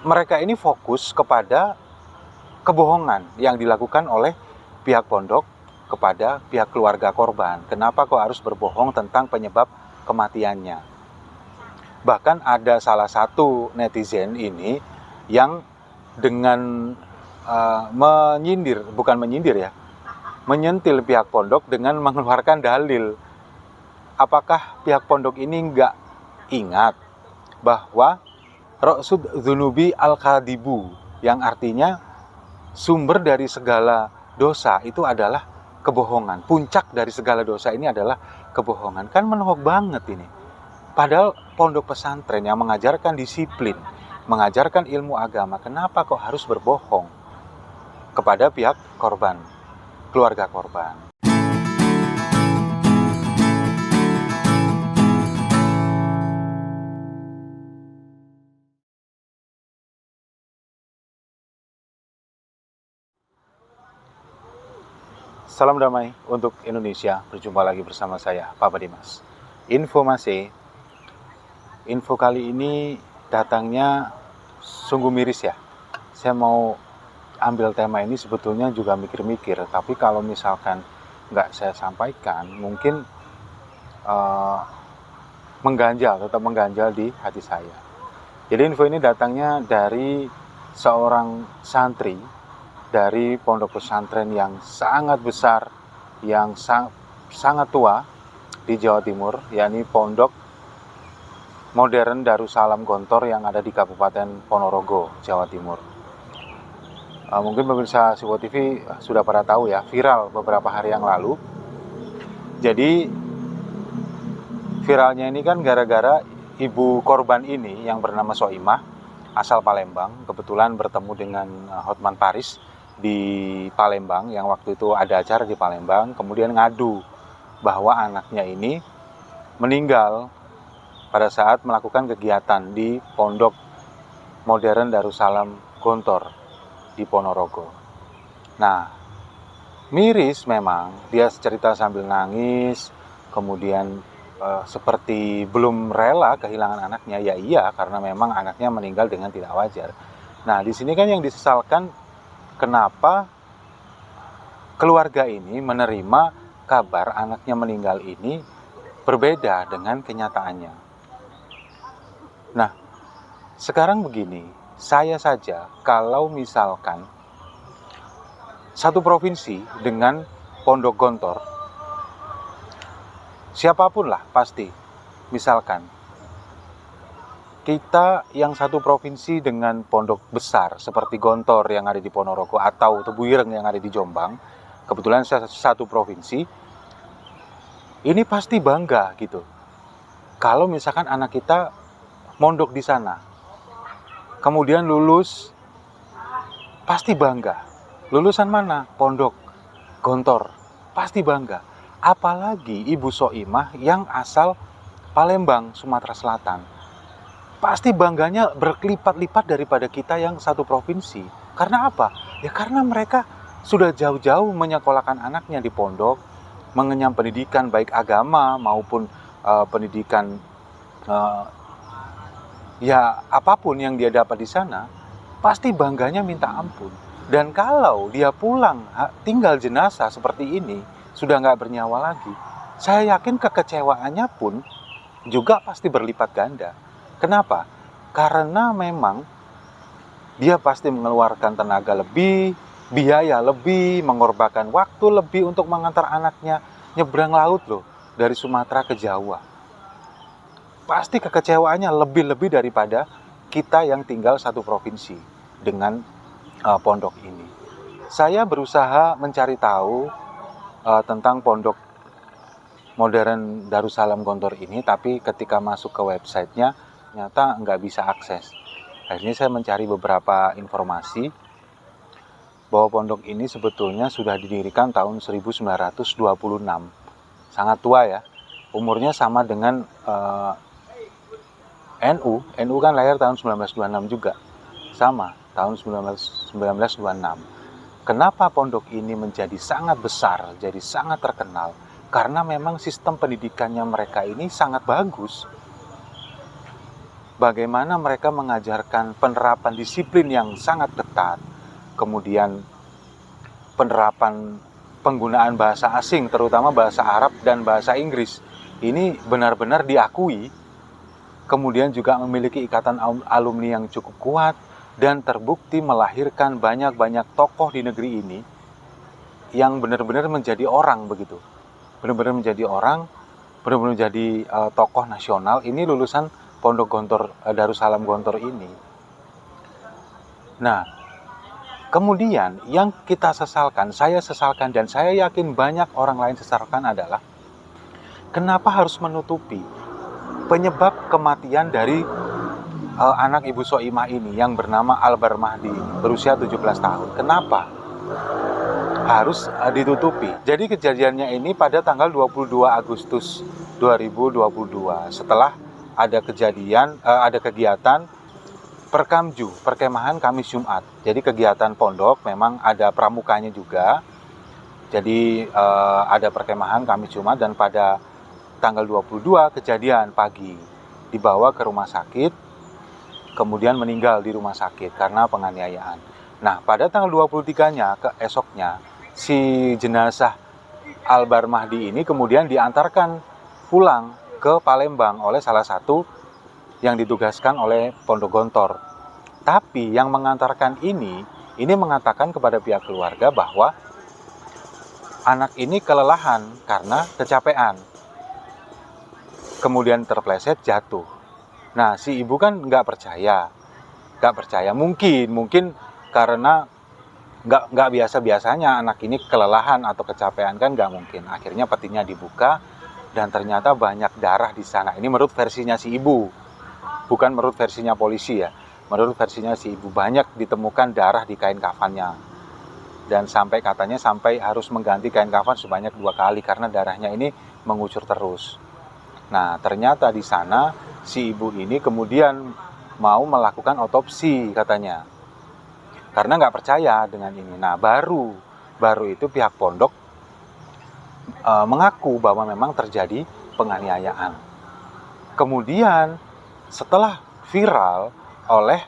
mereka ini fokus kepada kebohongan yang dilakukan oleh pihak pondok kepada pihak keluarga korban. Kenapa kok harus berbohong tentang penyebab kematiannya? Bahkan ada salah satu netizen ini yang dengan menyentil pihak pondok dengan mengeluarkan dalil. Apakah pihak pondok ini nggak ingat bahwa Ra'sud dzunubi al-kadibu, yang artinya sumber dari segala dosa itu adalah kebohongan. Puncak dari segala dosa ini adalah kebohongan. Kan menohok banget ini. Padahal pondok pesantren yang mengajarkan disiplin, mengajarkan ilmu agama, kenapa kok harus berbohong kepada pihak korban, keluarga korban? Salam damai untuk Indonesia. Berjumpa lagi bersama saya, Papa Dimas. Info kali ini datangnya sungguh miris ya. Saya mau ambil tema ini sebetulnya juga mikir-mikir, tapi kalau misalkan nggak saya sampaikan, mungkin tetap mengganjal di hati saya. Jadi info ini datangnya dari seorang santri dari pondok pesantren yang sangat besar, yang sangat tua di Jawa Timur, yakni Pondok Modern Darussalam Gontor yang ada di Kabupaten Ponorogo, Jawa Timur. Mungkin pemirsa Siwo TV sudah pada tahu ya, viral beberapa hari yang lalu. Jadi viralnya ini kan gara-gara ibu korban ini yang bernama Soimah, asal Palembang, kebetulan bertemu dengan Hotman Paris di Palembang, yang waktu itu ada acara di Palembang, kemudian ngadu bahwa anaknya ini meninggal pada saat melakukan kegiatan di Pondok Modern Darussalam Gontor di Ponorogo. Nah, miris memang, dia cerita sambil nangis, kemudian seperti belum rela kehilangan anaknya. Ya iya, karena memang anaknya meninggal dengan tidak wajar. Nah, di sini kan yang disesalkan, kenapa keluarga ini menerima kabar anaknya meninggal ini berbeda dengan kenyataannya. Nah, sekarang begini, saya saja kalau misalkan satu provinsi dengan Pondok Gontor, siapapun lah pasti, misalkan kita yang satu provinsi dengan pondok besar seperti Gontor yang ada di Ponorogo atau Tebuireng yang ada di Jombang, kebetulan satu provinsi, ini pasti bangga gitu. Kalau misalkan anak kita mondok di sana, kemudian lulus, pasti bangga. Lulusan mana? Pondok Gontor, pasti bangga. Apalagi Ibu Soimah yang asal Palembang, Sumatera Selatan. Pasti bangganya berkelipat-lipat daripada kita yang satu provinsi. Karena apa? Ya karena mereka sudah jauh-jauh menyekolahkan anaknya di pondok, mengenyam pendidikan baik agama maupun pendidikan ya apapun yang dia dapat di sana, pasti bangganya minta ampun. Dan kalau dia pulang tinggal jenazah seperti ini, sudah nggak bernyawa lagi, saya yakin kekecewaannya pun juga pasti berlipat ganda. Kenapa? Karena memang dia pasti mengeluarkan tenaga lebih, biaya lebih, mengorbankan waktu lebih untuk mengantar anaknya nyebrang laut loh, dari Sumatera ke Jawa. Pasti kekecewaannya lebih-lebih daripada kita yang tinggal satu provinsi dengan pondok ini. Saya berusaha mencari tahu tentang Pondok Modern Darussalam Gontor ini, tapi ketika masuk ke websitenya ternyata nggak bisa akses. Akhirnya saya mencari beberapa informasi bahwa pondok ini sebetulnya sudah didirikan tahun 1926. Sangat tua ya. Umurnya sama dengan NU. NU kan lahir tahun 1926 juga. Sama, tahun 1926. Kenapa pondok ini menjadi sangat besar, jadi sangat terkenal? Karena memang sistem pendidikannya mereka ini sangat bagus. bagaimana mereka mengajarkan penerapan disiplin yang sangat ketat, kemudian penerapan penggunaan bahasa asing, terutama bahasa Arab dan bahasa Inggris. Ini benar-benar diakui, kemudian juga memiliki ikatan alumni yang cukup kuat, dan terbukti melahirkan banyak-banyak tokoh di negeri ini yang benar-benar menjadi orang begitu. Benar-benar menjadi orang, benar-benar menjadi tokoh nasional. Ini lulusan Pondok Gontor, Darussalam Gontor ini. Nah, kemudian yang kita sesalkan, saya sesalkan, dan saya yakin banyak orang lain sesalkan adalah kenapa harus menutupi penyebab kematian dari anak Ibu Soimah ini yang bernama Albar Mahdi, berusia 17 tahun. Kenapa harus ditutupi? Jadi kejadiannya ini pada tanggal 22 Agustus 2022, setelah ada kegiatan Perkamju, perkemahan Kamis Jumat. Jadi kegiatan pondok memang ada pramukanya juga. Jadi ada perkemahan Kamis Jumat, dan pada tanggal 22 kejadian pagi dibawa ke rumah sakit, kemudian meninggal di rumah sakit karena penganiayaan. Nah, pada tanggal 23-nya, keesoknya, si jenazah Albar Mahdi ini kemudian diantarkan pulang ke Palembang oleh salah satu yang ditugaskan oleh Pondok Gontor. Tapi yang mengantarkan ini mengatakan kepada pihak keluarga bahwa anak ini kelelahan karena kecapean, kemudian terpleset jatuh. Nah, si ibu kan nggak percaya. Mungkin karena nggak biasa-biasanya anak ini kelelahan atau kecapean, kan nggak mungkin. Akhirnya petinya dibuka dan ternyata banyak darah di sana. Ini menurut versinya si ibu, bukan menurut versinya polisi ya. Menurut versinya si ibu, banyak ditemukan darah di kain kafannya. Dan katanya sampai harus mengganti kain kafan sebanyak 2 kali karena darahnya ini mengucur terus. Nah, ternyata di sana si ibu ini kemudian mau melakukan otopsi katanya, karena nggak percaya dengan ini. Nah, baru itu pihak pondok mengaku bahwa memang terjadi penganiayaan. Kemudian setelah viral oleh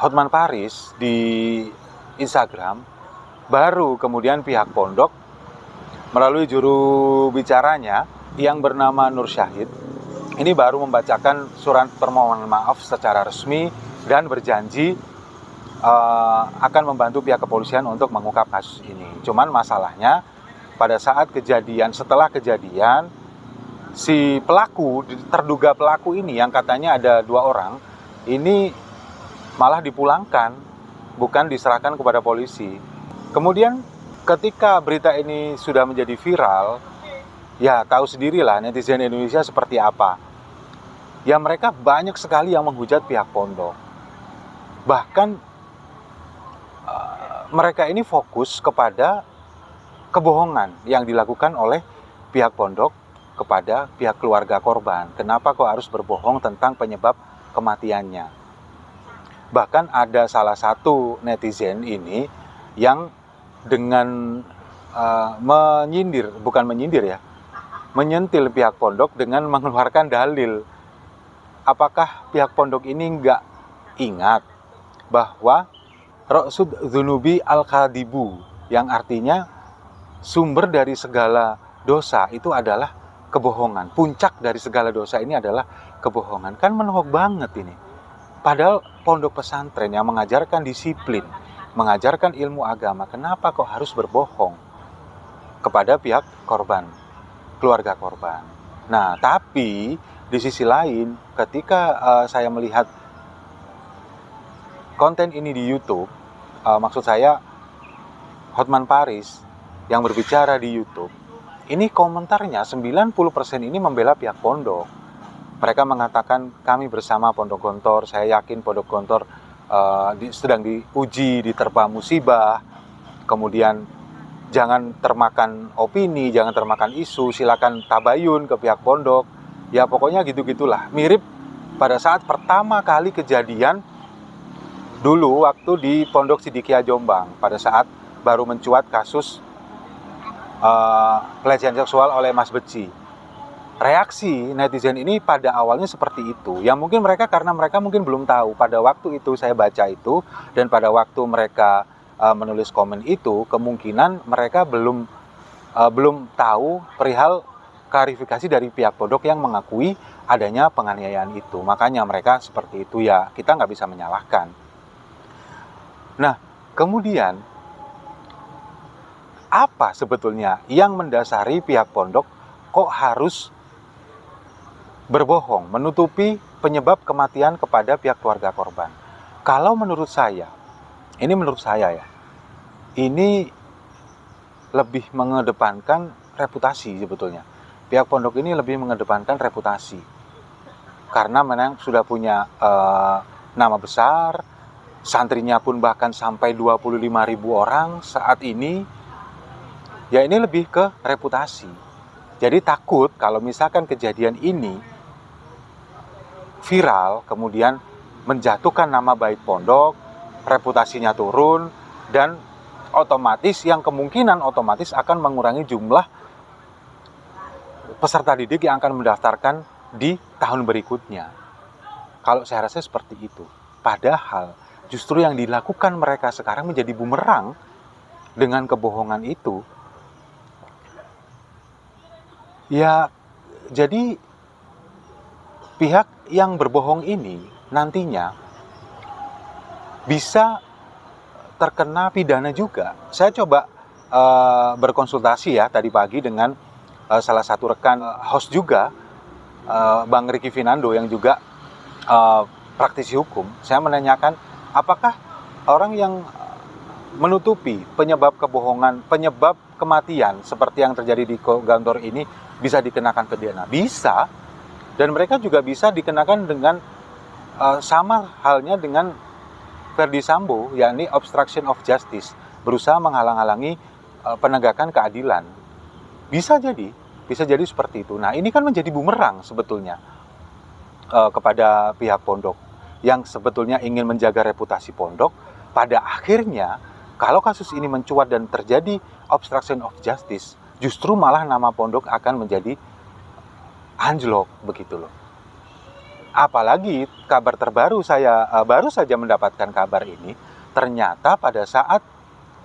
Hotman Paris di Instagram, baru kemudian pihak pondok melalui juru bicaranya yang bernama Nur Syahid ini baru membacakan surat permohonan maaf secara resmi dan berjanji akan membantu pihak kepolisian untuk mengungkap kasus ini. Cuman masalahnya pada saat setelah kejadian, si terduga pelaku ini yang katanya ada 2 orang, ini malah dipulangkan, bukan diserahkan kepada polisi. Kemudian ketika berita ini sudah menjadi viral, ya tahu sendirilah netizen Indonesia seperti apa. Ya, mereka banyak sekali yang menghujat pihak pondok. Bahkan mereka ini fokus kepada kebohongan yang dilakukan oleh pihak pondok kepada pihak keluarga korban. Kenapa kok harus berbohong tentang penyebab kematiannya? Bahkan ada salah satu netizen ini yang dengan menyentil pihak pondok dengan mengeluarkan dalil. Apakah pihak pondok ini nggak ingat bahwa Ra'sud Dzunubi Al-Kadibu, yang artinya sumber dari segala dosa itu adalah kebohongan. Puncak dari segala dosa ini adalah kebohongan. Kan menohok banget ini. Padahal pondok pesantren yang mengajarkan disiplin, mengajarkan ilmu agama, kenapa kok harus berbohong kepada pihak korban, keluarga korban? Nah, tapi di sisi lain, ketika saya melihat konten ini di YouTube, maksud saya Hotman Paris yang berbicara di YouTube, ini komentarnya 90% ini membela pihak pondok. Mereka mengatakan kami bersama Pondok Gontor, saya yakin Pondok Gontor sedang diuji, diterpa musibah, kemudian jangan termakan opini, jangan termakan isu, silakan tabayun ke pihak pondok. Ya pokoknya gitu-gitulah. Mirip pada saat pertama kali kejadian dulu waktu di Pondok Sidikiyah Jombang, pada saat baru mencuat kasus pelecehan seksual oleh Mas Beci. reaksi netizen ini pada awalnya seperti itu. Ya mungkin karena mereka mungkin belum tahu pada waktu itu saya baca itu, dan pada waktu mereka menulis komen itu, kemungkinan mereka belum tahu perihal klarifikasi dari pihak pondok yang mengakui adanya penganiayaan itu. Makanya mereka seperti itu, ya kita nggak bisa menyalahkan. Nah, kemudian apa sebetulnya yang mendasari pihak pondok kok harus berbohong, menutupi penyebab kematian kepada pihak keluarga korban? Kalau menurut saya ya, ini lebih mengedepankan reputasi sebetulnya. Pihak pondok ini lebih mengedepankan reputasi. Karena memang sudah punya nama besar, santrinya pun bahkan sampai 25.000 orang saat ini. Ya ini lebih ke reputasi. Jadi takut kalau misalkan kejadian ini viral, kemudian menjatuhkan nama baik pondok, reputasinya turun, dan yang kemungkinan otomatis akan mengurangi jumlah peserta didik yang akan mendaftarkan di tahun berikutnya. Kalau saya rasa seperti itu. Padahal justru yang dilakukan mereka sekarang menjadi bumerang dengan kebohongan itu. Ya, jadi pihak yang berbohong ini nantinya bisa terkena pidana juga. Saya coba berkonsultasi ya tadi pagi dengan salah satu rekan host juga, Bang Ricky Finando yang juga praktisi hukum. Saya menanyakan apakah orang yang menutupi penyebab kebohongan, penyebab kematian seperti yang terjadi di kantor ini bisa dikenakan pidana? Bisa. Dan mereka juga bisa dikenakan dengan sama halnya dengan Ferdy Sambo, yakni obstruction of justice, berusaha menghalang-halangi penegakan keadilan. Bisa jadi seperti itu. Nah, ini kan menjadi bumerang sebetulnya kepada pihak pondok yang sebetulnya ingin menjaga reputasi pondok. Pada akhirnya, kalau kasus ini mencuat dan terjadi obstruction of justice, justru malah nama pondok akan menjadi anjlok begitu loh. Apalagi kabar terbaru, saya baru saja mendapatkan kabar ini, ternyata pada saat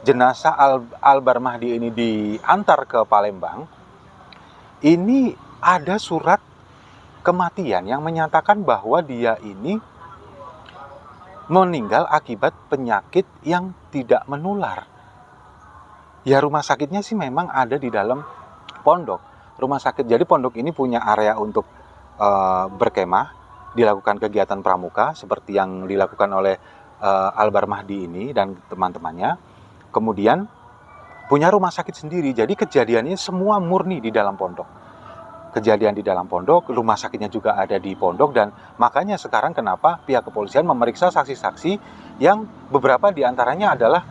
jenazah Albar Mahdi ini diantar ke Palembang, ini ada surat kematian yang menyatakan bahwa dia ini meninggal akibat penyakit yang tidak menular. Ya rumah sakitnya sih memang ada di dalam pondok. Rumah sakit, jadi pondok ini punya area untuk berkemah, dilakukan kegiatan pramuka seperti yang dilakukan oleh Albar Mahdi ini dan teman-temannya. Kemudian punya rumah sakit sendiri, jadi kejadiannya semua murni di dalam pondok. Kejadian di dalam pondok, rumah sakitnya juga ada di pondok, dan makanya sekarang kenapa pihak kepolisian memeriksa saksi-saksi yang beberapa diantaranya adalah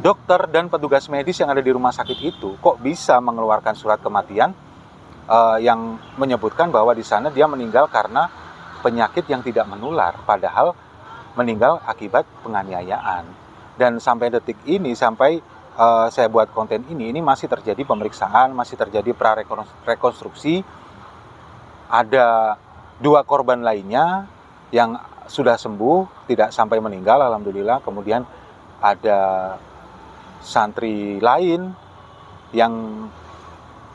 dokter dan petugas medis yang ada di rumah sakit itu. Kok bisa mengeluarkan surat kematian yang menyebutkan bahwa di sana dia meninggal karena penyakit yang tidak menular, padahal meninggal akibat penganiayaan. Dan sampai detik ini, sampai saya buat konten ini masih terjadi pemeriksaan, masih terjadi prarekonstruksi. Ada 2 korban lainnya yang sudah sembuh, tidak sampai meninggal, alhamdulillah. Kemudian ada santri lain yang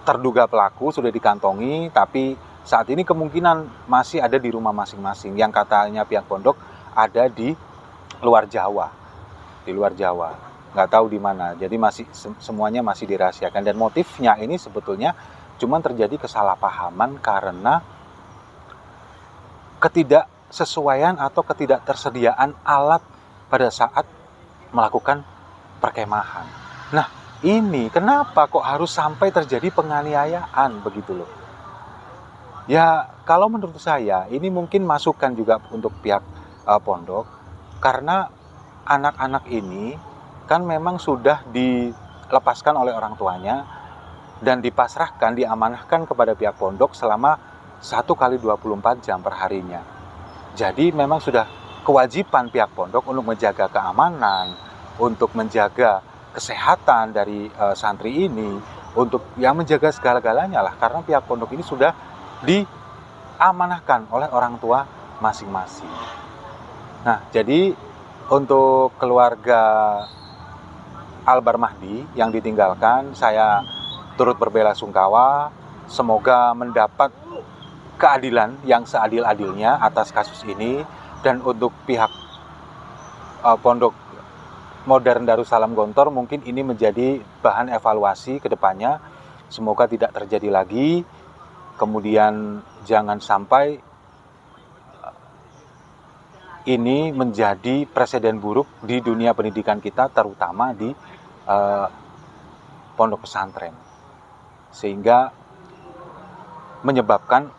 terduga pelaku sudah dikantongi, tapi saat ini kemungkinan masih ada di rumah masing-masing. Yang katanya pihak pondok ada di luar Jawa, nggak tahu di mana. Jadi semuanya masih dirahasiakan, dan motifnya ini sebetulnya cuma terjadi kesalahpahaman karena ketidaksesuaian atau ketidaktersediaan alat pada saat melakukan perkemahan. Nah, ini kenapa kok harus sampai terjadi penganiayaan begitu loh? Ya, kalau menurut saya ini mungkin masukan juga untuk pihak pondok, karena anak-anak ini kan memang sudah dilepaskan oleh orang tuanya dan dipasrahkan, diamanahkan kepada pihak pondok selama 1x24 jam per harinya. Jadi memang sudah kewajiban pihak pondok untuk menjaga keamanan, untuk menjaga kesehatan dari santri ini, untuk yang menjaga segala-galanya lah, karena pihak pondok ini sudah diamanahkan oleh orang tua masing-masing. Nah, jadi untuk keluarga Albar Mahdi yang ditinggalkan, saya turut berbelasungkawa. Semoga mendapat keadilan yang seadil-adilnya atas kasus ini. Dan untuk pihak Pondok Modern Darussalam Gontor, mungkin ini menjadi bahan evaluasi ke depannya. Semoga tidak terjadi lagi. Kemudian jangan sampai ini menjadi presiden buruk di dunia pendidikan kita, terutama di pondok pesantren, sehingga menyebabkan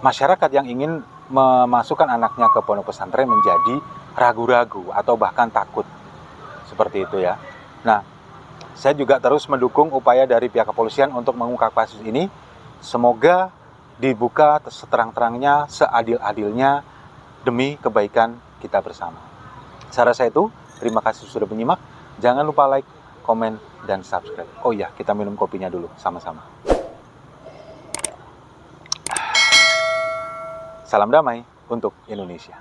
masyarakat yang ingin memasukkan anaknya ke pondok pesantren menjadi ragu-ragu atau bahkan takut, seperti itu ya. Nah, saya juga terus mendukung upaya dari pihak kepolisian untuk mengungkap kasus ini. Semoga dibuka seterang-terangnya, seadil-adilnya, demi kebaikan kita bersama. Saya rasa itu. Terima kasih sudah menyimak. Jangan lupa like, komen, dan subscribe. Oh iya, kita minum kopinya dulu sama-sama. Salam damai untuk Indonesia.